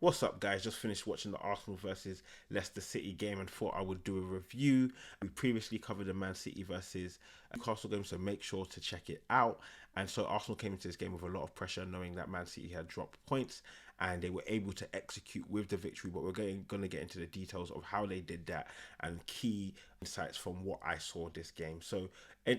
What's up, guys? Just finished watching the Arsenal versus Leicester City game and thought I would do a review. We previously covered the Man City versus Newcastle game, so make sure to check it out. And so Arsenal came into this game with a lot of pressure, knowing that Man City had dropped points, and they were able to execute with the victory. But we're going to get into the details of how they did that and key insights from what I saw this game. So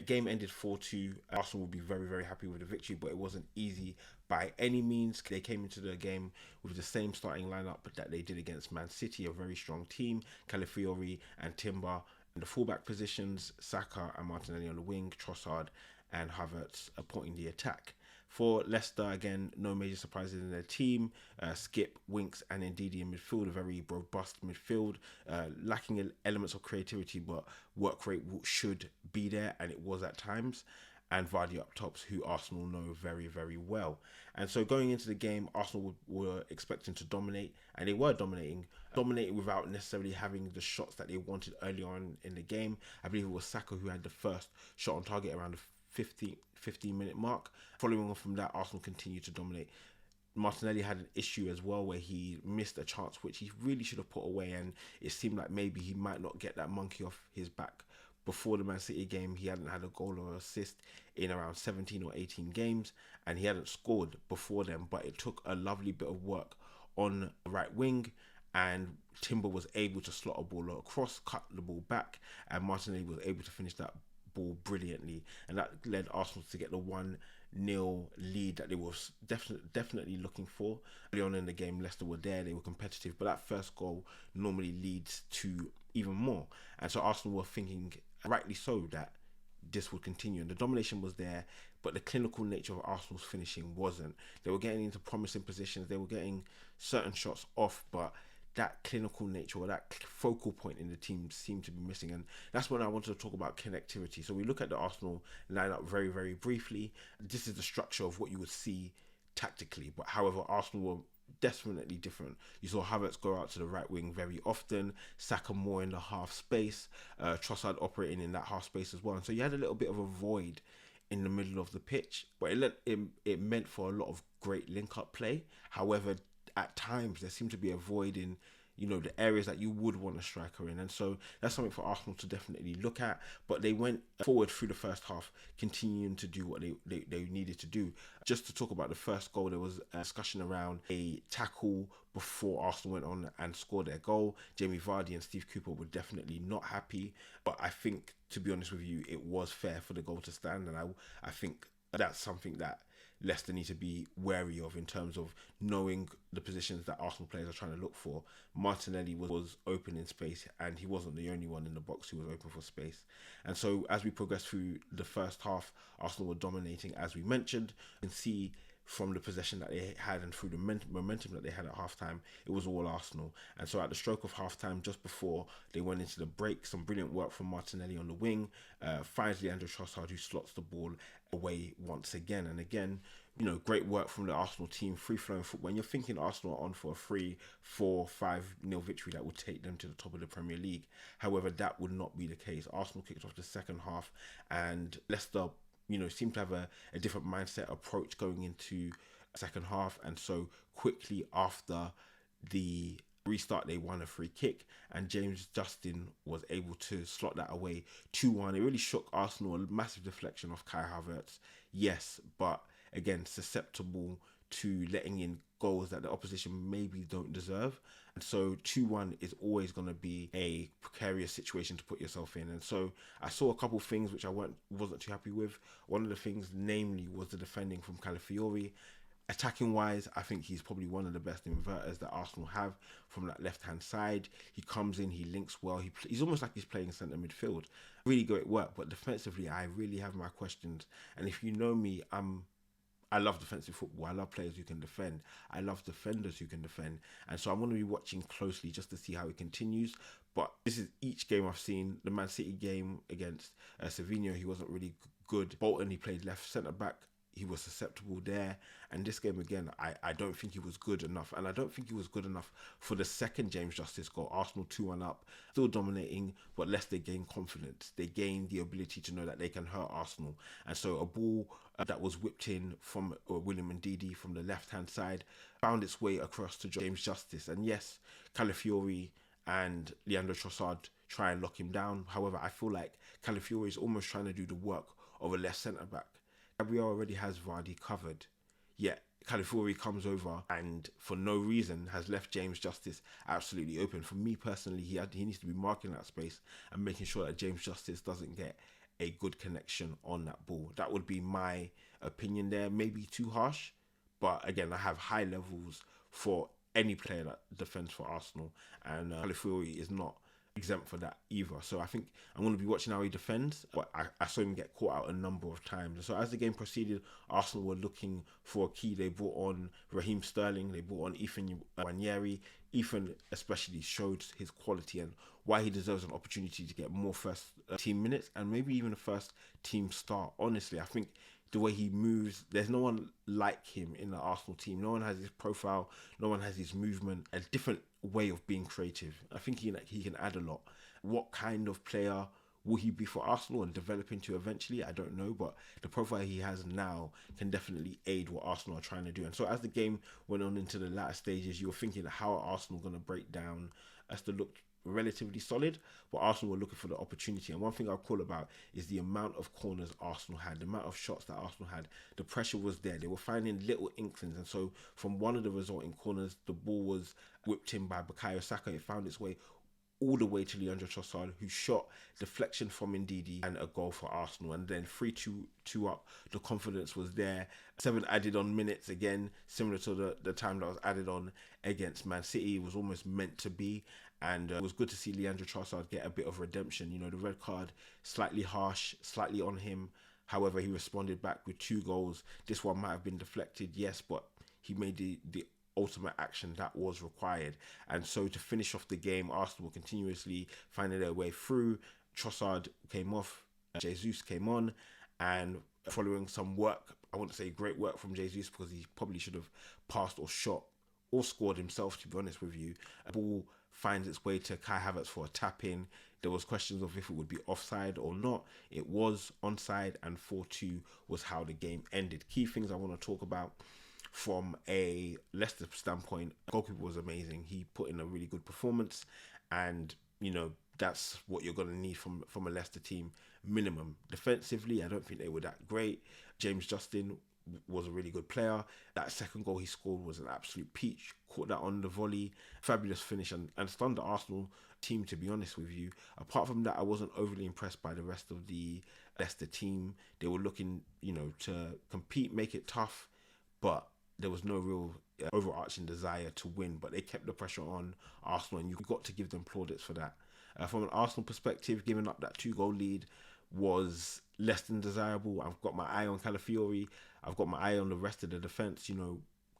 game ended 4-2. Arsenal will be very, very happy with the victory, but it wasn't easy by any means. They came into the game with the same starting lineup that they did against Man City, a very strong team. Calafiori and Timber in the fullback positions, Saka and Martinelli on the wing, Trossard and Havertz supporting the attack. For Leicester, again, no major surprises in their team. Skip, Winks and Ndidi in midfield, a very robust midfield, lacking elements of creativity, but work rate should be there, and it was at times. And Vardy up tops, who Arsenal know very, very well. And so going into the game, Arsenal were expecting to dominate, and they were dominating without necessarily having the shots that they wanted early on in the game. I believe it was Saka who had the first shot on target around the 15-minute mark. Following on from that, Arsenal continued to dominate. Martinelli had an issue as well where he missed a chance which he really should have put away, and it seemed like maybe he might not get that monkey off his back. Before the Man City game, he hadn't had a goal or assist in around 17 or 18 games, and he hadn't scored before them, but it took a lovely bit of work on the right wing, and Timber was able to slot a ball across, cut the ball back, and Martinelli was able to finish that ball brilliantly, and that led Arsenal to get the 1-0 lead that they were definitely looking for. Early on in the game, Leicester were there, they were competitive, but that first goal normally leads to even more, and so Arsenal were thinking, rightly so, that this would continue, and the domination was there, but the clinical nature of Arsenal's finishing wasn't. They were getting into promising positions, they were getting certain shots off, but that clinical nature or that focal point in the team seemed to be missing, and that's when I wanted to talk about connectivity. So we look at the Arsenal lineup very, very briefly. This is the structure of what you would see tactically, but however, Arsenal were definitely different. You saw Havertz go out to the right wing very often, Saka more in the half space, Trossard operating in that half space as well, and so you had a little bit of a void in the middle of the pitch, but it meant for a lot of great link-up play. However, at times there seemed to be a void in the areas that you would want a striker in, and so that's something for Arsenal to definitely look at. But they went forward through the first half, continuing to do what they needed to do. Just to talk about the first goal, there was a discussion around a tackle before Arsenal went on and scored their goal. Jamie Vardy and Steve Cooper were definitely not happy, but I think, to be honest with you, it was fair for the goal to stand, and I think that's something that Leicester need to be wary of in terms of knowing the positions that Arsenal players are trying to look for. Martinelli was open in space, and he wasn't the only one in the box who was open for space. And so as we progress through the first half, Arsenal were dominating, as we mentioned. You can see from the possession that they had and through the momentum that they had at halftime, it was all Arsenal. And so at the stroke of halftime, just before they went into the break, some brilliant work from Martinelli on the wing, finds Leandro Trossard, who slots the ball away once again. And again, great work from the Arsenal team, free-flowing football. When you're thinking Arsenal are on for a 3-4-5-0 victory that would take them to the top of the Premier League. However, that would not be the case. Arsenal kicked off the second half, and Leicester seem to have a different mindset approach going into second half, and so quickly after the restart they won a free kick, and James Justin was able to slot that away 2-1. It really shook Arsenal. A massive deflection of Kai Havertz, yes, but again susceptible to letting in goals that the opposition maybe don't deserve, and so 2-1 is always going to be a precarious situation to put yourself in. And so I saw a couple of things which I wasn't too happy with. One of the things, namely, was the defending from Calafiori. Attacking wise, I think he's probably one of the best inverters that Arsenal have from that left hand side. He comes in, he links well, he's almost like he's playing centre midfield. Really great work, but defensively I really have my questions. And if you know me, I love defensive football. I love players who can defend. I love defenders who can defend. And so I'm going to be watching closely just to see how it continues. But this is each game I've seen. The Man City game against Sevilla, he wasn't really good. Bolton, he played left centre-back. he was susceptible there. And this game again, I don't think he was good enough. And I don't think he was good enough for the second James Justice goal. Arsenal 2-1 up, still dominating, but Leicester gained confidence. They gained the ability to know that they can hurt Arsenal. And so a ball that was whipped in from William Ndidi from the left-hand side found its way across to James Justice. And yes, Calafiori and Leandro Trossard try and lock him down. However, I feel like Calafiori is almost trying to do the work of a left centre-back. Gabriel already has Vardy covered, yet Calafiori comes over and for no reason has left James Justice absolutely open. For me personally, he needs to be marking that space and making sure that James Justice doesn't get a good connection on that ball. That would be my opinion there. Maybe too harsh, but again, I have high levels for any player that defends for Arsenal, and Calafiori is not exempt for that either. So I think I'm going to be watching how he defends, but I saw him get caught out a number of times. So as the game proceeded, Arsenal were looking for a key. They brought on Raheem Sterling, they brought on Ethan Nwaneri. Ethan especially showed his quality and why he deserves an opportunity to get more first team minutes and maybe even a first team start. Honestly, I think the way he moves, there's no one like him in the Arsenal team. No one has his profile, no one has his movement, a different way of being creative. I think he can add a lot. What kind of player will he be for Arsenal and develop into eventually? I don't know, but the profile he has now can definitely aid what Arsenal are trying to do. And so as the game went on into the latter stages, you were thinking, how are Arsenal going to break down? Leicester looked relatively solid, but Arsenal were looking for the opportunity. And one thing I'll call about is the amount of corners Arsenal had, the amount of shots that Arsenal had. The pressure was there. They were finding little inklings. And so from one of the resulting corners, the ball was whipped in by Bukayo Saka. It found its way all the way to Leandro Trossard, who shot deflection from Ndidi and a goal for Arsenal. And then 3-2 up, the confidence was there. 7 added on minutes again, similar to the time that was added on against Man City. It was almost meant to be. And it was good to see Leandro Trossard get a bit of redemption. You know, the red card, slightly harsh, slightly on him. However, he responded back with 2 goals. This one might have been deflected, yes, but he made the ultimate action that was required. And so to finish off the game, Arsenal continuously finding their way through. Trossard came off, Jesus came on, and following some work, I wouldn't say great work from Jesus because he probably should have passed or shot or scored himself, to be honest with you. A ball finds its way to Kai Havertz for a tap-in. There was questions of if it would be offside or not. It was onside, and 4-2 was how the game ended. Key things I want to talk about from a Leicester standpoint, goalkeeper was amazing. He put in a really good performance, and you know that's what you're going to need from a Leicester team minimum. Defensively, I don't think they were that great. James Justin was a really good player. That second goal he scored was an absolute peach. Caught that on the volley. Fabulous finish and stunned the Arsenal team, to be honest with you. Apart from that, I wasn't overly impressed by the rest of the Leicester team. They were looking, to compete, make it tough, but there was no real overarching desire to win. But they kept the pressure on Arsenal, and you've got to give them plaudits for that. From an Arsenal perspective, giving up that 2-goal lead was less than desirable. I've got my eye on Calafiori. I've got my eye on the rest of the defence.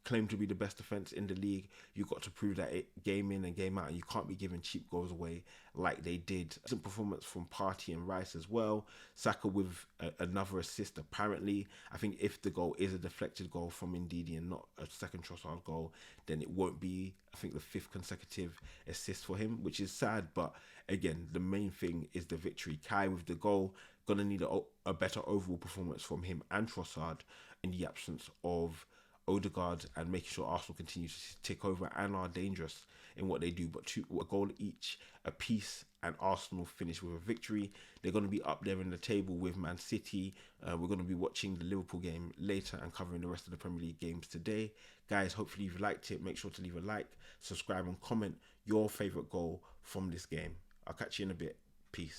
Claim to be the best defence in the league. You've got to prove that game in and game out, and you can't be giving cheap goals away like they did. Decent performance from Partey and Rice as well. Saka with another assist apparently. I think if the goal is a deflected goal from Ndidi and not a second Trossard goal, then it won't be, I think, the 5th consecutive assist for him, which is sad. But again, the main thing is the victory. Kai with the goal, gonna need a better overall performance from him and Trossard in the absence of Odegaard, and making sure Arsenal continue to take over and are dangerous in what they do. But a goal each, a piece, and Arsenal finish with a victory. They're going to be up there in the table with Man City. We're going to be watching the Liverpool game later and covering the rest of the Premier League games today. Guys, hopefully you've liked it. Make sure to leave a like, subscribe, and comment your favourite goal from this game. I'll catch you in a bit. Peace.